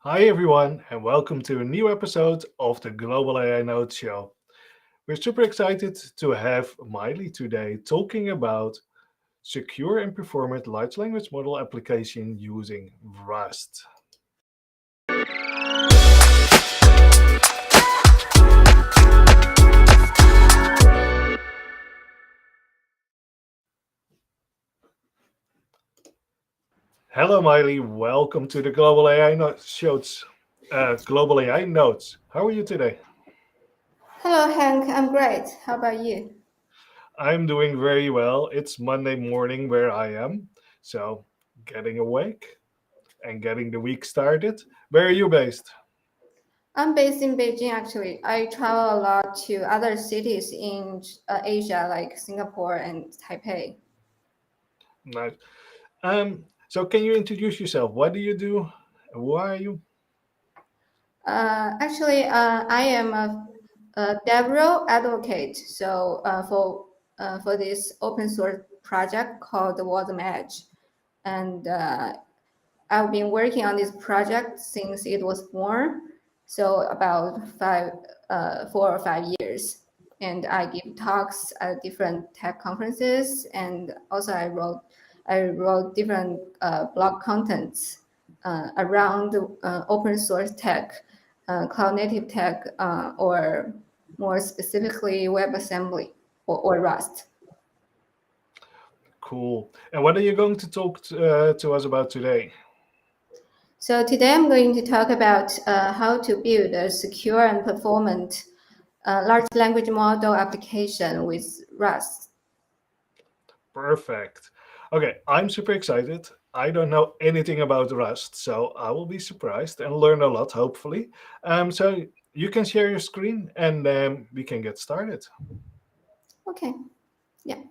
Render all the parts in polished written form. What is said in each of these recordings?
Hi everyone, and welcome to a new episode of the Global AI Notes Show. We're super excited to have Miley today talking about secure and performant large language model application using Rust. Hello Miley, welcome to the Global AI Notes Show's Global AI Notes. How are you today? Hello, Hank. I'm great. How about you? I'm doing very well. It's Monday morning where I am, so getting awake and getting the week started. Where are you based? I'm based in Beijing, actually. I travel a lot to other cities in Asia, like Singapore and Taipei. Nice. So can you introduce yourself? What do you do? Who are you? I am a DevRel advocate. For this open source project called WasmEdge, and I've been working on this project since it was born, so about 4 or 5 years. And I give talks at different tech conferences, and also I wrote different blog contents around open source tech, cloud native tech, or more specifically WebAssembly or Rust. Cool. And what are you going to talk to us about today? So today I'm going to talk about how to build a secure and performant large language model application with Rust. Perfect. Okay, I'm super excited. I don't know anything about Rust, so I will be surprised and learn a lot, hopefully. So you can share your screen and we can get started. Okay, yeah.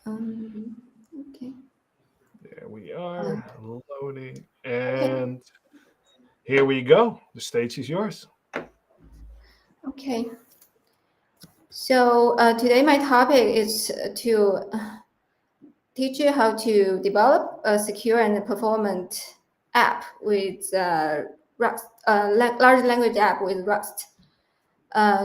Okay. There we Uh, are, loading. okay. And here we go. The stage is yours. Okay. So today my topic is to teach you how to develop a secure and performant app with Rust, large language app with Rust.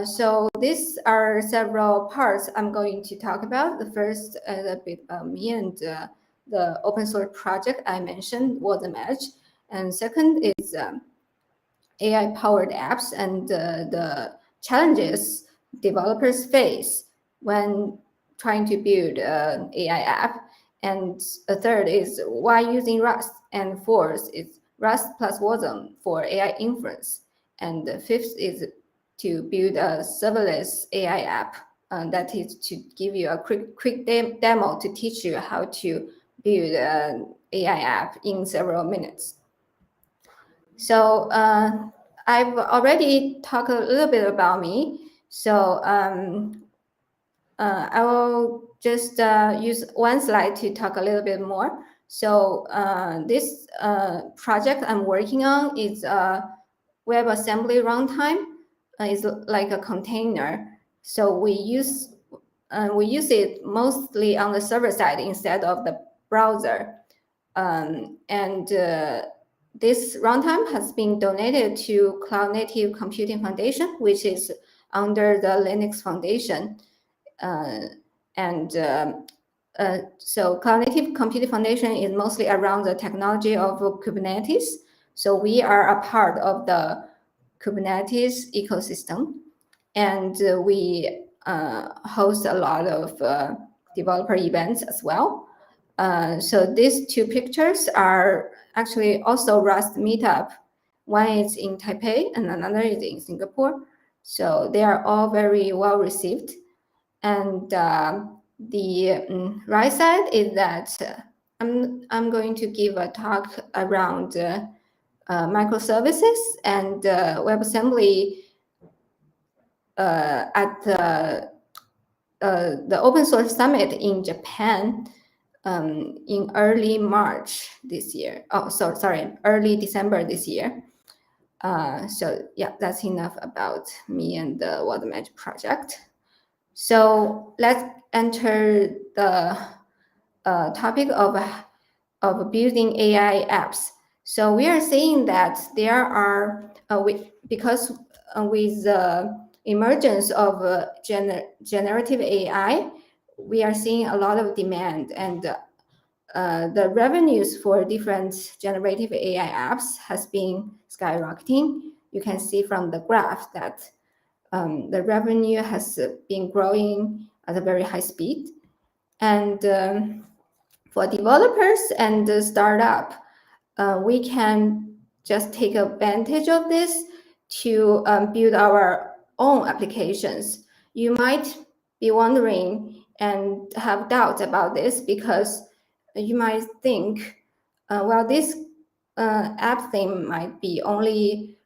So these are several parts I'm going to talk about. The first is a bit about me and the open source project I mentioned, WasmEdge. And second is AI-powered apps and the challenges developers face when trying to build an AI app. And a third is why using Rust. And fourth is Rust plus Wasm for AI inference. And the fifth is to build a serverless AI app. That is to give you a quick demo to teach you how to build an AI app in several minutes. So I've already talked a little bit about me. So I will just use one slide to talk a little bit more. So this project I'm working on is a WebAssembly runtime. It's like a container. So we use it mostly on the server side instead of the browser. And this runtime has been donated to Cloud Native Computing Foundation, which is under the Linux Foundation. So Cloud Native Computing Foundation is mostly around the technology of Kubernetes. So we are a part of the Kubernetes ecosystem, and we host a lot of developer events as well. So these two pictures are actually also Rust meetup. One is in Taipei and another is in Singapore. So they are all very well received. And the right side is that I'm going to give a talk around microservices and WebAssembly at the Open Source Summit in Japan in early March this year. Oh, sorry, early December this year. So yeah, that's enough about me and the WasmEdge project. So let's enter the topic of building AI apps. So we are seeing that there are because with the emergence of generative AI, we are seeing a lot of demand, and the revenues for different generative AI apps has been skyrocketing. You can see from the graph that the revenue has been growing at a very high speed. And for developers and the startup, we can just take advantage of this to build our own applications. You might be wondering and have doubts about this because you might think, well, this app thing might be only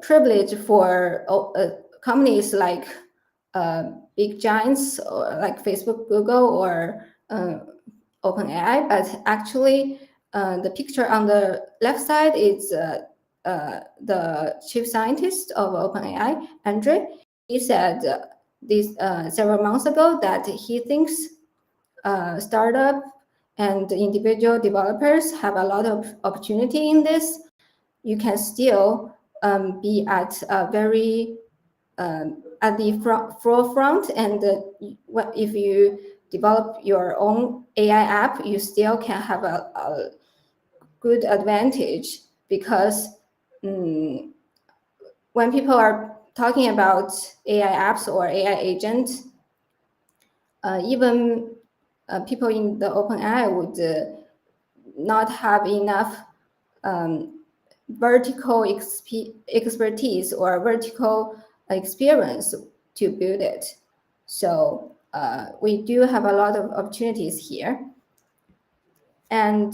privilege for companies like big giants or like Facebook, Google, or OpenAI, but actually the picture on the left side is the chief scientist of OpenAI, Andre. He said this several months ago that he thinks startup and individual developers have a lot of opportunity in this. You can still be at a very at the forefront, and if you develop your own AI app, you still can have a good advantage because when people are talking about AI apps or AI agents, even people in the OpenAI would not have enough vertical expertise or vertical experience to build it. So we do have a lot of opportunities here. And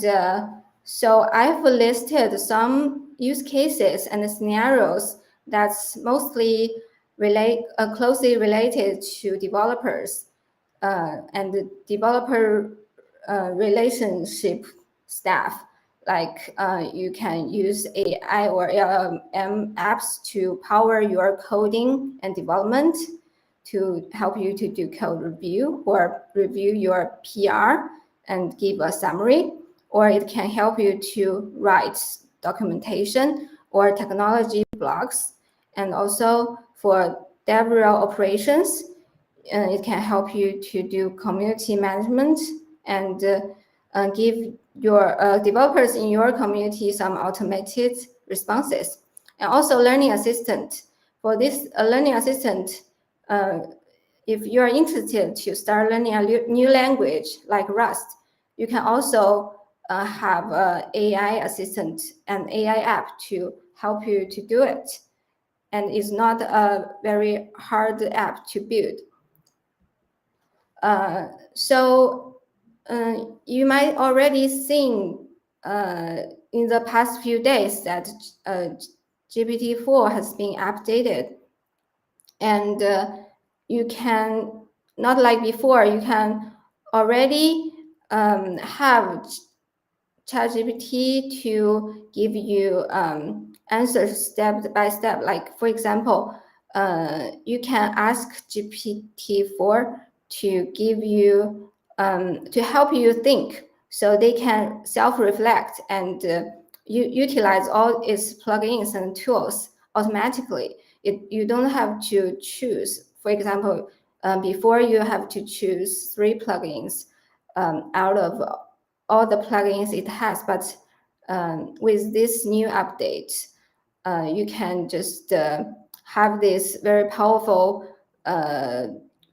so I've listed some use cases and scenarios that's mostly closely related to developers and the developer relationship staff. Like you can use AI or LLM apps to power your coding and development, to help you to do code review or review your PR and give a summary, or it can help you to write documentation or technology blogs. And also for DevRel operations, it can help you to do community management and give your developers in your community some automated responses. And also learning assistant. For this learning assistant, if you are interested to start learning a new language like Rust, you can also have an AI assistant and AI app to help you to do it. And it's not a very hard app to build. So you might already seen in the past few days that GPT-4 has been updated, and you can, not like before, you can already have ChatGPT to give you answers step by step. Like, for example, you can ask GPT-4 to give you, to help you think, so they can self-reflect and utilize all its plugins and tools automatically. You don't have to choose. For example, before you have to choose 3 plugins out of all the plugins it has, but with this new update, you can just have this very powerful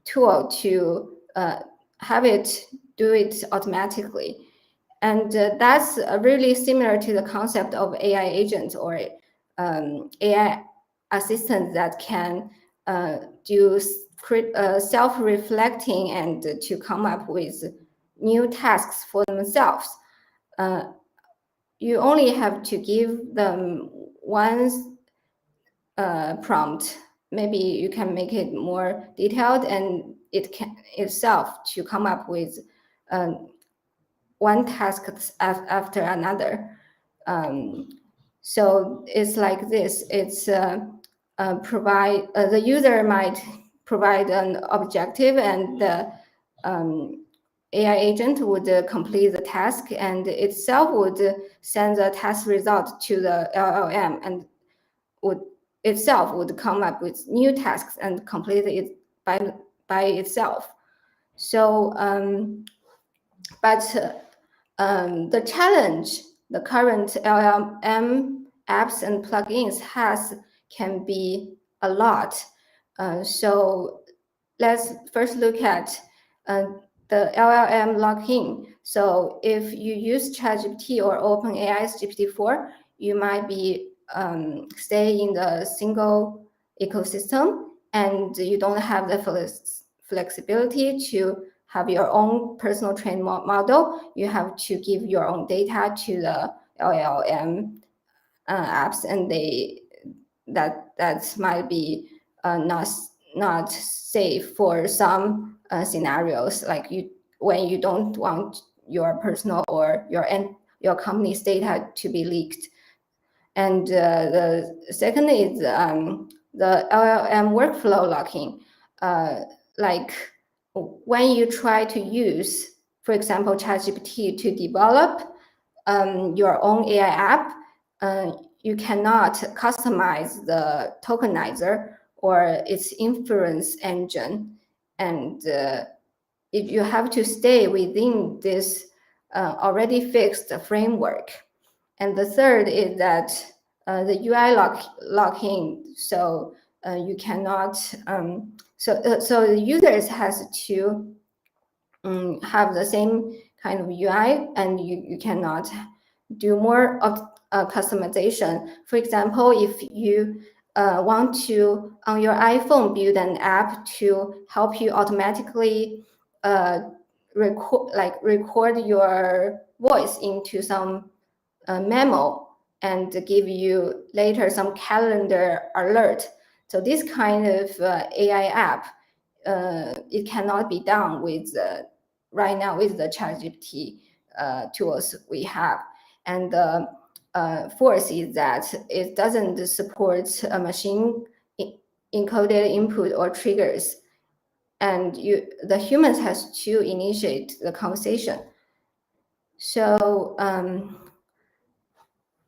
tool to have it do it automatically. And that's really similar to the concept of AI agent or AI assistant that can do self-reflecting and to come up with new tasks for themselves. You only have to give them one prompt. Maybe you can make it more detailed, and it can itself to come up with one task after another. So it's like this. It's the user might provide an objective, and AI agent would complete the task and itself would send the task result to the LLM and would itself would come up with new tasks and complete it by itself. So, but the challenge the current LLM apps and plugins can be a lot. So let's first look at the LLM lock-in. So if you use ChatGPT or OpenAI's GPT-4, you might be stay in the single ecosystem and you don't have the flexibility to have your own personal trained model. You have to give your own data to the LLM apps, and that might be not safe for some scenarios, like when you don't want your personal or your company's data to be leaked. And the second is the LLM workflow locking. Like when you try to use, for example, ChatGPT to develop your own AI app, you cannot customize the tokenizer or its inference engine, and you have to stay within this already fixed framework. And the third is that the UI lock-in. So you cannot. So the users has to have the same kind of UI, and you cannot do more of customization. For example, if you want to on your iPhone build an app to help you automatically record your voice into some memo and give you later some calendar alert. So this kind of AI app, it cannot be done with right now with the ChatGPT tools we have. And fourth is that it doesn't support a machine encoded input or triggers, and the humans has to initiate the conversation. So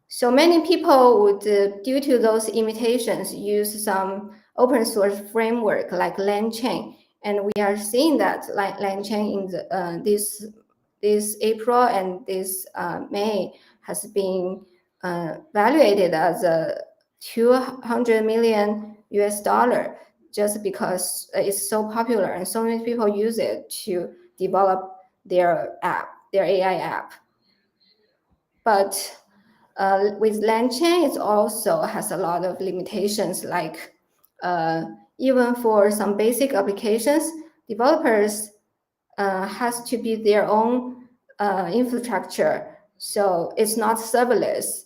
so many people would, due to those limitations, use some open source framework like LangChain, and we are seeing that like LangChain in the this April and this May has been valuated as a $200 million just because it's so popular and so many people use it to develop their app, their AI app. But with LangChain, it also has a lot of limitations, like even for some basic applications, developers has to be their own infrastructure. So it's not serverless.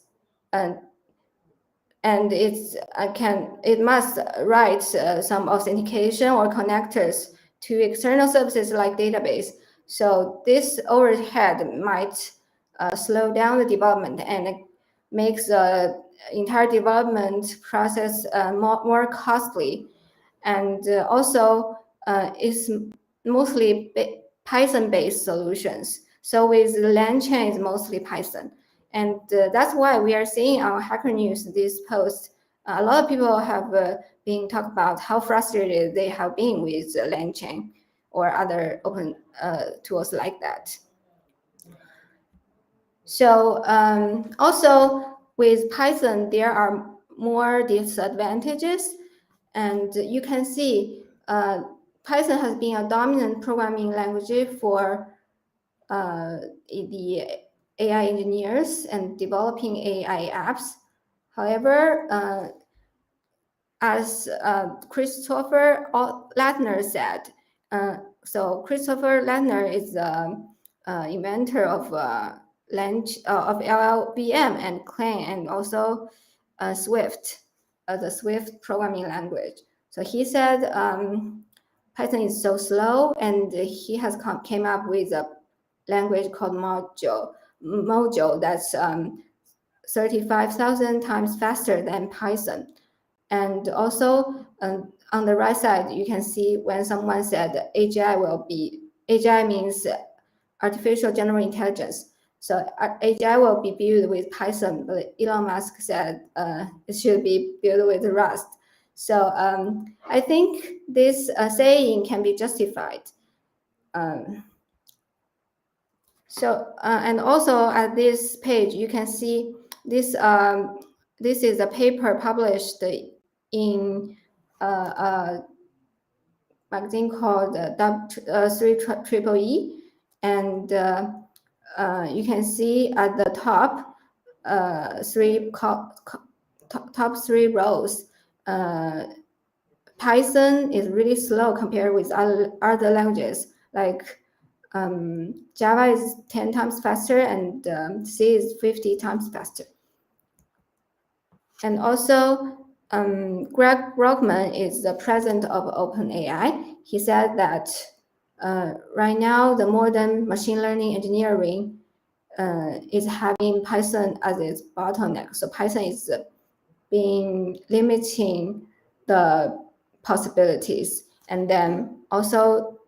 And it must write some authentication or connectors to external services like database. So this overhead might slow down the development and makes the entire development process more costly. And also it's mostly Python-based solutions. So with LangChain, it's mostly Python. And that's why we are seeing on Hacker News this post. A lot of people have been talking about how frustrated they have been with LangChain or other open tools like that. So also with Python, there are more disadvantages. And you can see Python has been a dominant programming language for the AI engineers and developing AI apps. However, as Christopher Ladner said, so Christopher Ladner is the inventor of LLVM and Clang, and also Swift, the Swift programming language. So he said Python is so slow, and he has came up with a language called Mojo that's 35,000 times faster than Python. And also on the right side, you can see when someone said AGI will be, AGI means artificial general intelligence. So AGI will be built with Python, but Elon Musk said it should be built with Rust. So I think this saying can be justified. And also at this page, you can see this. This is a paper published in a magazine called 3EEE, and you can see at the top top three rows. Python is really slow compared with other languages, like Java is 10 times faster and C is 50 times faster. And also, Greg Brockman is the president of OpenAI. He said that right now, the modern machine learning engineering is having Python as its bottleneck. So Python is being limiting the possibilities. And then also,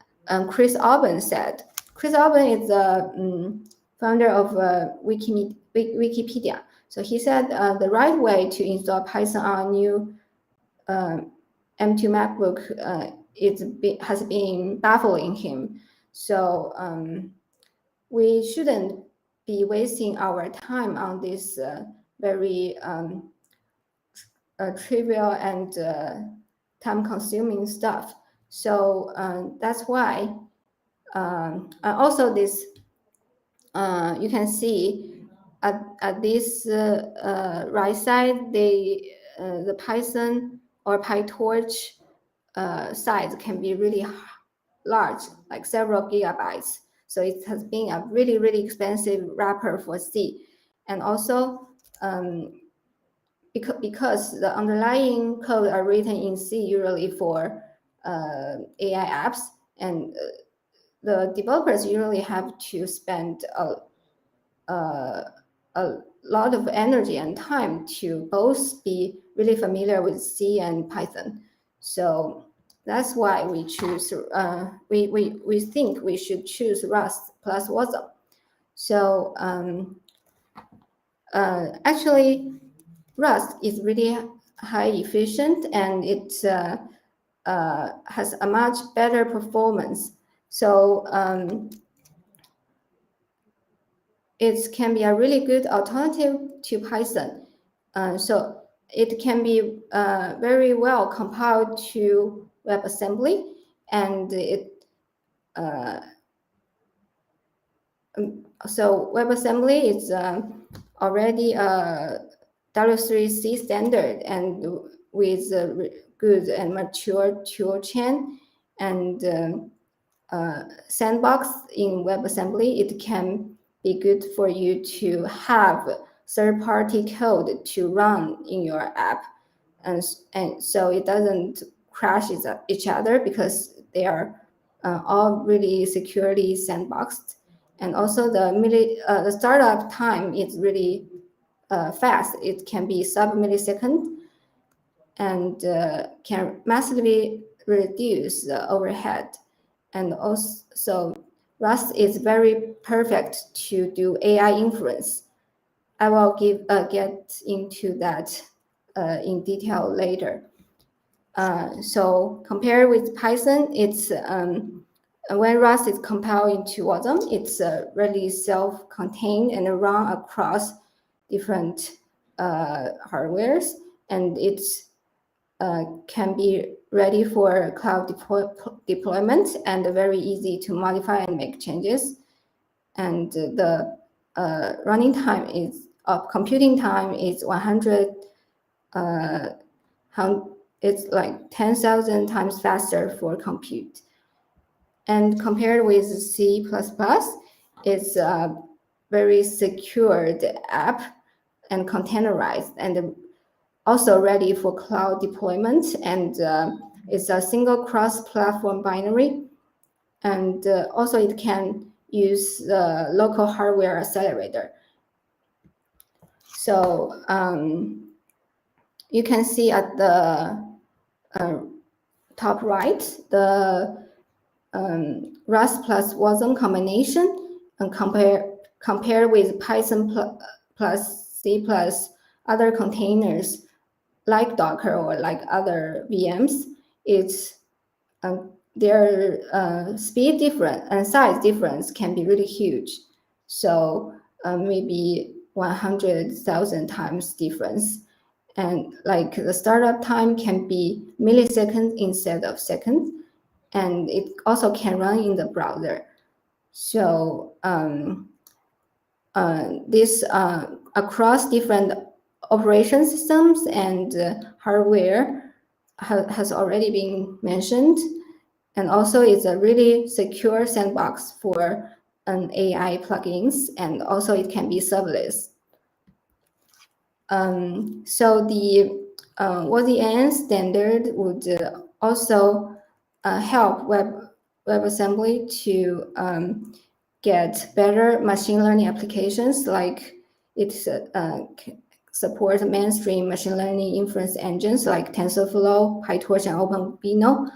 Chris Alban said, Chris Alban is the founder of Wikipedia. So he said the right way to install Python on a new M2 MacBook has been baffling him. So we shouldn't be wasting our time on this very trivial and time-consuming stuff. So that's why. Also, this you can see at this right side, the Python or PyTorch size can be really large, like several gigabytes. So it has been a really, really expensive wrapper for C. And also, because the underlying code are written in C usually for AI apps, and the developers usually have to spend a lot of energy and time to both be really familiar with C and Python. So that's why we choose. We think we should choose Rust plus Wasm. So actually, Rust is really high efficient and it has a much better performance. So it can be a really good alternative to Python. So it can be very well compiled to WebAssembly, and so WebAssembly is already a W3C standard and with a good and mature tool chain and sandbox in WebAssembly, it can be good for you to have third-party code to run in your app, and so it doesn't crash each other because they are all really securely sandboxed. And also the startup time is really fast. It can be sub-millisecond and can massively reduce the overhead. And also, Rust is very perfect to do AI inference. I will get into that in detail later. So compared with Python, it's when Rust is compiled into Wasm, it's really self-contained and run across different hardwares, and it's can be ready for cloud deployment and very easy to modify and make changes. And the running time is computing time is 100. It's like 10,000 times faster for compute. And compared with C++, it's a very secured app and containerized and also ready for cloud deployment. And it's a single cross-platform binary. And also it can use the local hardware accelerator. So you can see at the top right, the Rust plus Wasm combination and compare with Python plus C plus other containers like Docker or like other VMs, it's their speed difference and size difference can be really huge. So maybe 100,000 times difference. And like the startup time can be milliseconds instead of seconds. And it also can run in the browser. So this across different operation systems and hardware has already been mentioned. And also it's a really secure sandbox for an AI plugins, and also it can be serverless. So the WasmEdge standard would also help WebAssembly to get better machine learning applications, like it supports mainstream machine learning inference engines like TensorFlow, PyTorch, and OpenBino.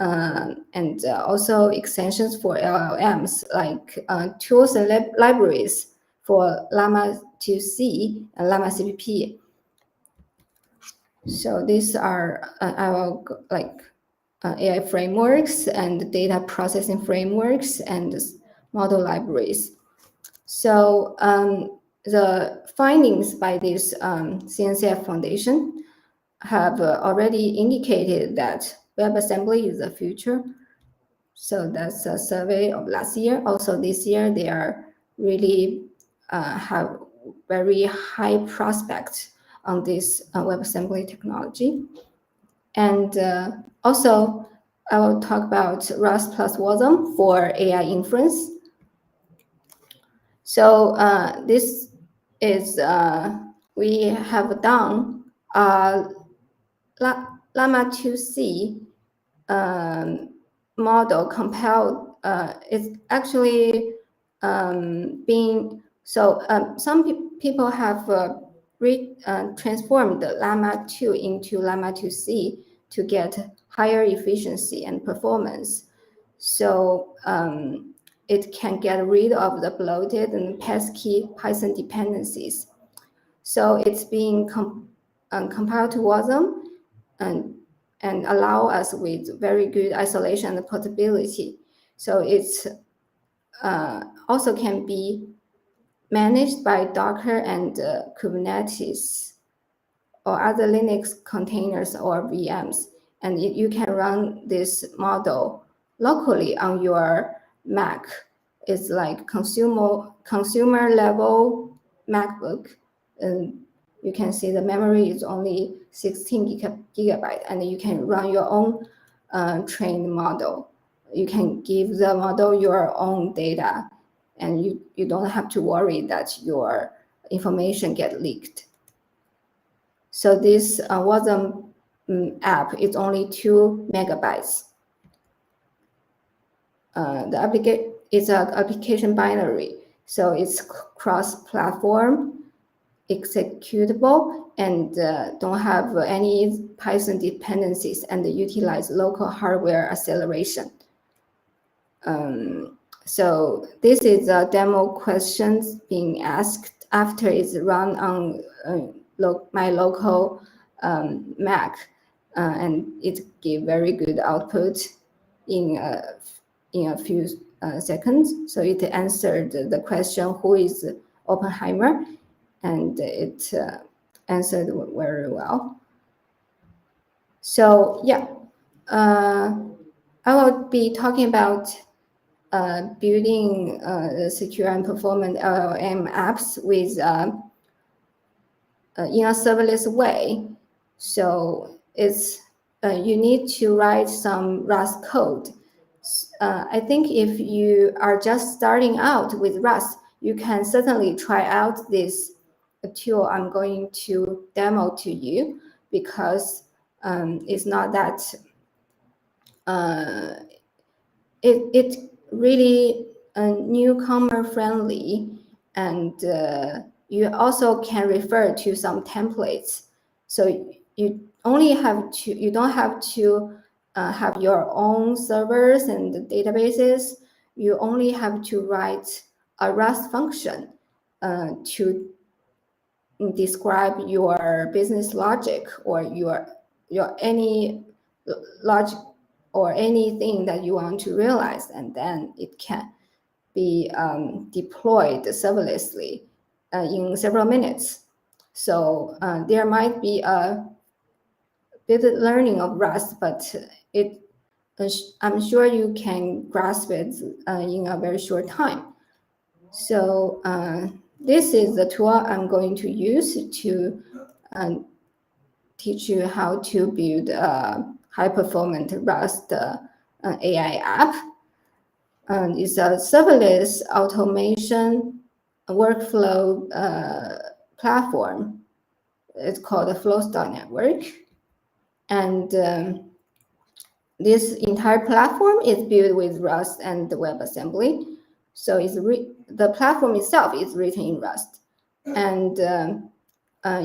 And also extensions for LLMs like tools and libraries for Llama 2C and Llama CPP. So these are our AI frameworks and data processing frameworks and model libraries. So the findings by this CNCF Foundation have already indicated that WebAssembly is the future. So that's a survey of last year. Also this year, they are really have very high prospects on this WebAssembly technology. And also, I will talk about Rust plus Wasm for AI inference. So this is, we have done Llama 2C model compiled. It's actually being, so some people have transformed the Llama 2 into Llama 2C to get higher efficiency and performance. So it can get rid of the bloated and pesky Python dependencies. So it's being compiled to Wasm and allow us with very good isolation and portability. So it's also can be managed by Docker and Kubernetes or other Linux containers or VMs. And you can run this model locally on your Mac. It's like consumer level MacBook. And you can see the memory is only 16 gigabyte, and you can run your own trained model. You can give the model your own data, and you don't have to worry that your information get leaked. So this Wasm app is only 2 megabytes. It's an application binary, so it's cross-platform, executable, and don't have any Python dependencies, and utilize local hardware acceleration. So this is a demo questions being asked after it's run on my local Mac, and it gave very good output in a few seconds. So it answered the question, who is Oppenheimer? And it answered very well. So yeah, I will be talking about building secure and performant LLM apps with in a serverless way. So it's you need to write some Rust code. I think if you are just starting out with Rust, you can certainly try out this tool I'm going to demo to you, because it's not that it really newcomer friendly, and you also can refer to some templates. So you don't have to have your own servers and databases. You only have to write a Rust function to describe your business logic or your any logic or anything that you want to realize, and then it can be deployed serverlessly in several minutes. So there might be a bit of learning of Rust, but I'm sure you can grasp it in a very short time. So this is the tool I'm going to use to teach you how to build a high-performant Rust AI app. It's a serverless automation workflow platform. It's called the Flowstar Network. And this entire platform is built with Rust and WebAssembly. So the platform itself is written in Rust. And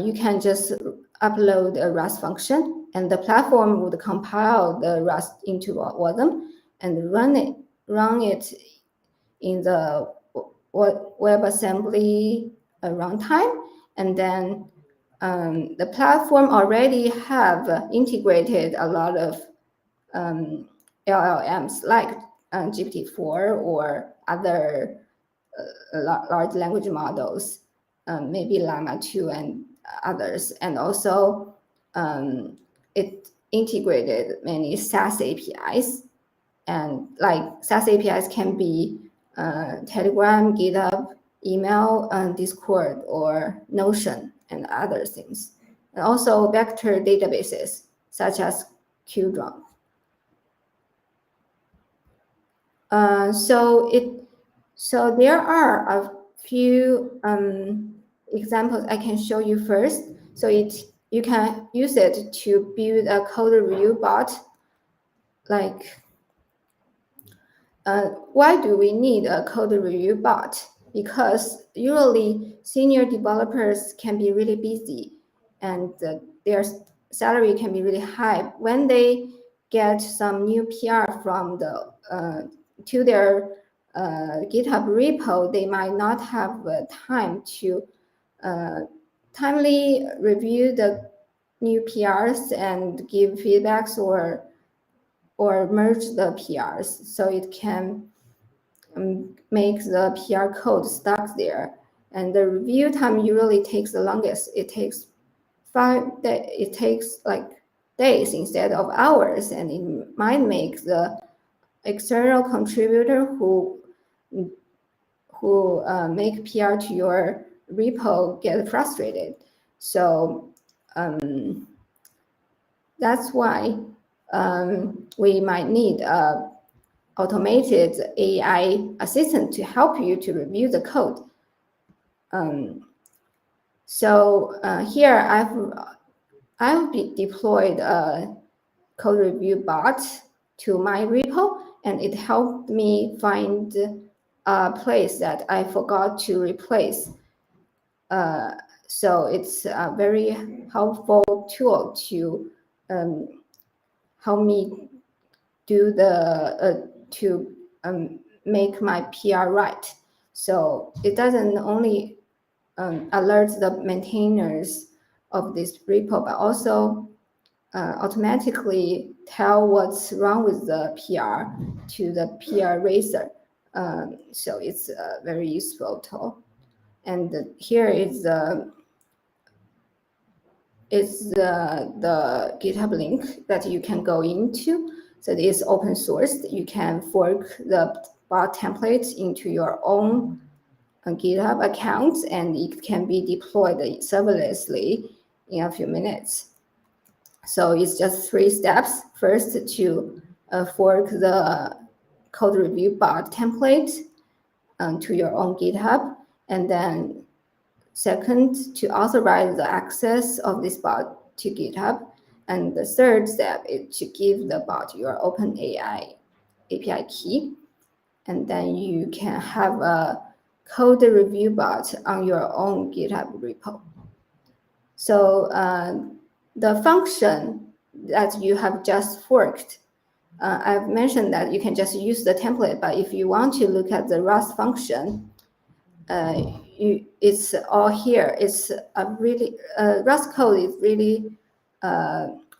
you can just upload a Rust function, and the platform would compile the Rust into Wasm and run it in the WebAssembly runtime. And then the platform already have integrated a lot of LLMs like GPT-4 or other large language models, maybe Llama 2 and others. And also it integrated many SaaS APIs. And like SaaS APIs can be Telegram, GitHub, email, Discord, or Notion, and other things. And also vector databases such as Qdrum. So there are a few examples I can show you first. So you can use it to build a code review bot. Like, why do we need a code review bot? Because usually senior developers can be really busy, and their salary can be really high. When they get some new PR from to their GitHub repo, they might not have time to timely review the new PRs and give feedbacks or merge the PRs, so it can make the PR code stuck there. And the review time usually takes the longest. It takes like days instead of hours, and it might make the external contributor who make PR to your repo get frustrated. So that's why we might need a automated AI assistant to help you to review the code. Here I've deployed a code review bot to my repo, and it helped me find a place that I forgot to replace. So it's a very helpful tool to help me do to make my PR right. So it doesn't only alert the maintainers of this repo, but also automatically tell what's wrong with the PR to the PR raiser. So it's a very useful tool. And here is the GitHub link that you can go into. So it is open source. You can fork the bot templates into your own GitHub account, and it can be deployed serverlessly in a few minutes. So it's just 3 steps. First, to fork the code review bot template to your own GitHub, and then second, to authorize the access of this bot to GitHub. And the third step is to give the bot your OpenAI API key. And then you can have a code review bot on your own GitHub repo. So the function that you have just forked, I've mentioned that you can just use the template, but if you want to look at the Rust function, it's all here. It's a really Rust code is really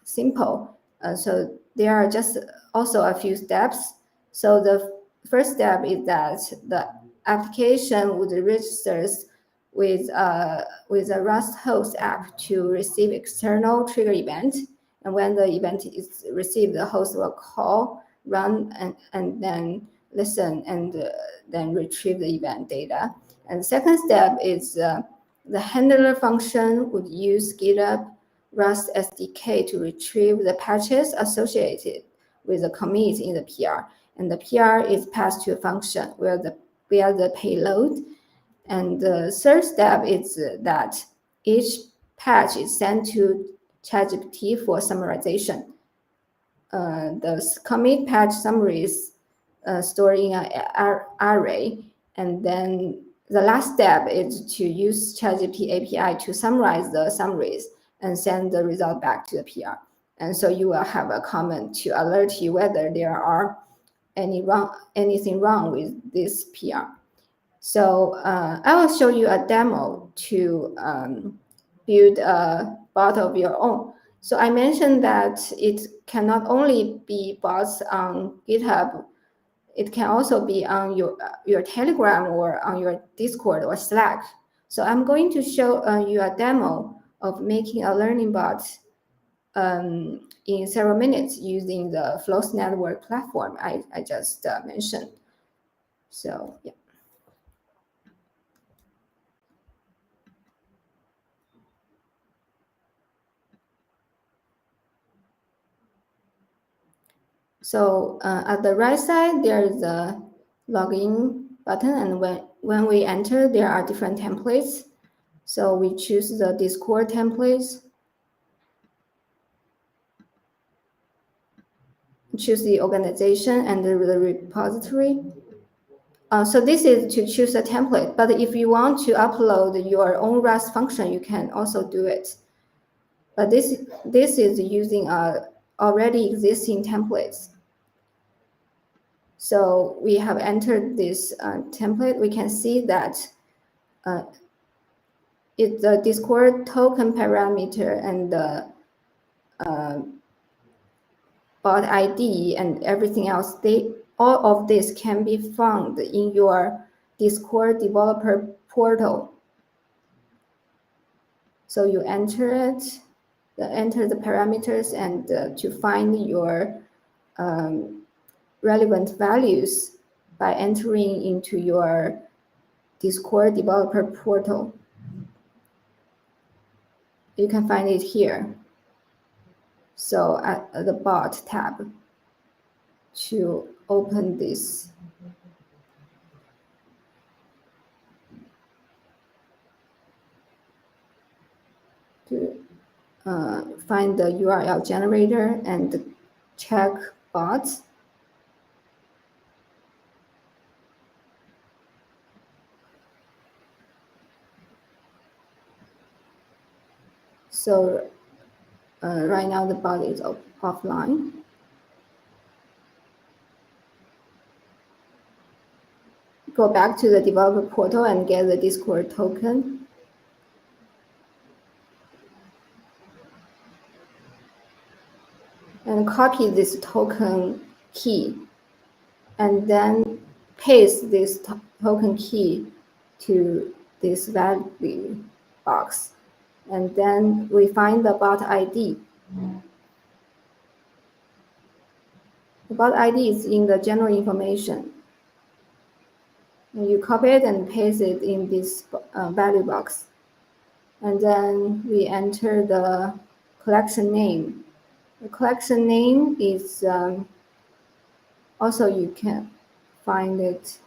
simple. So there are just also a few steps. So the first step is that the application would register with a Rust host app to receive external trigger event. And when the event is received, the host will call, run, and then listen, and then retrieve the event data. And the second step is the handler function would use GitHub Rust SDK to retrieve the patches associated with the commit in the PR. And the PR is passed to a function via the payload. And the third step is that each patch is sent to ChatGPT for summarization. The commit patch summaries stored in an array, and then the last step is to use ChatGPT API to summarize the summaries and send the result back to the PR. And so you will have a comment to alert you whether there are anything wrong with this PR. So I will show you a demo to build a bot of your own. So I mentioned that it can not only be bots on GitHub, it can also be on your Telegram or on your Discord or Slack. So I'm going to show you a demo of making a learning bot in several minutes using the Flows Network platform I just mentioned. So yeah. So at the right side, there is a login button, and when we enter, there are different templates. So we choose the Discord templates, choose the organization and the repository. So this is to choose a template, but if you want to upload your own Rust function, you can also do it. But this is using already existing templates. So we have entered this template. We can see that it's the Discord token parameter and the bot ID and everything else. All of this can be found in your Discord developer portal. So you enter it, enter the parameters, and to find your relevant values by entering into your Discord developer portal. You can find it here. So at the bot tab, to open this. To find the URL generator and check bots. So right now the bot is offline. Go back to the developer portal and get the Discord token. And copy this token key. And then paste this token key to this value box. And then we find the bot ID. The bot ID is in the general information. And you copy it and paste it in this value box. And then we enter the collection name. The collection name is also you can find it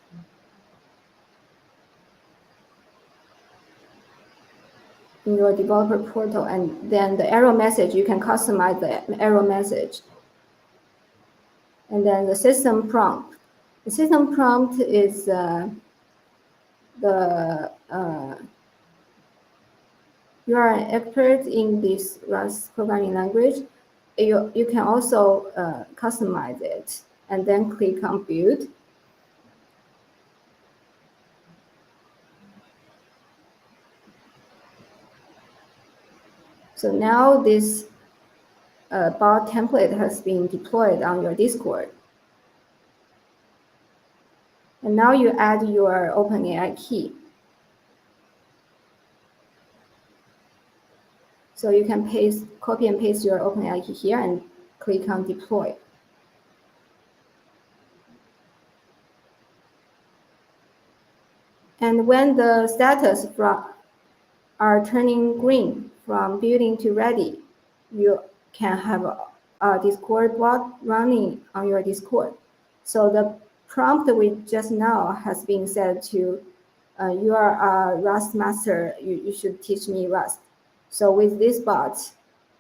in your developer portal, and then the error message, you can customize the error message. And then the system prompt. The system prompt is you are an expert in this Rust programming language. You can also customize it and then click on build. So now this bot template has been deployed on your Discord. And now you add your OpenAI key. So you can copy and paste your OpenAI key here and click on deploy. And when the status are turning green from building to ready, you can have a Discord bot running on your Discord. So the prompt we just now has been set to, you are a Rust master, you should teach me Rust. So with this bot,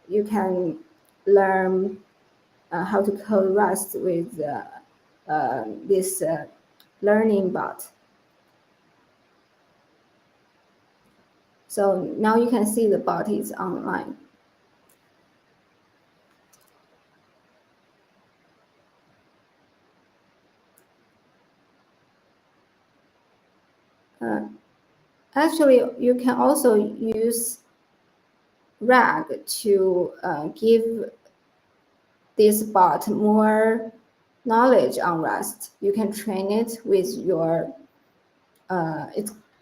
you can learn how to code Rust with this learning bot. So now you can see the bot is online. Actually, you can also use RAG to give this bot more knowledge on Rust. You can train it with your,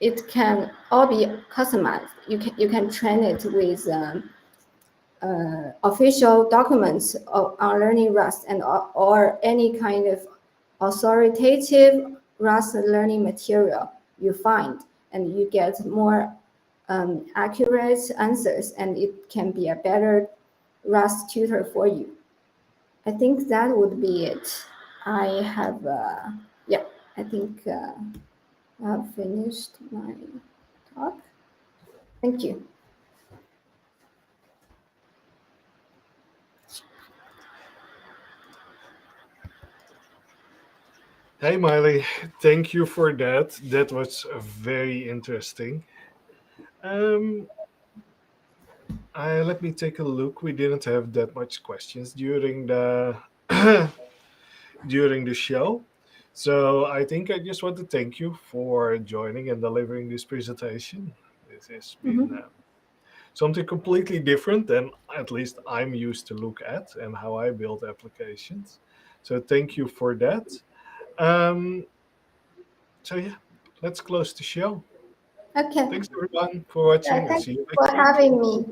it can all be customized. You can train it with official documents on learning Rust and or any kind of authoritative Rust learning material you find, and you get more accurate answers, and it can be a better Rust tutor for you. I think that would be it. I have, yeah, I think I have finished my talk. Thank you. Hey Miley, thank you for that. That was very interesting. Um, let me take a look. We didn't have that much questions during the during the show, so I think I just want to thank you for joining and delivering this presentation. This has been something completely different than at least I'm used to look at and how I build applications. So thank you for that. Um, so yeah, let's close the show. Okay. Thanks everyone for watching and Thank see you you next for week. having me.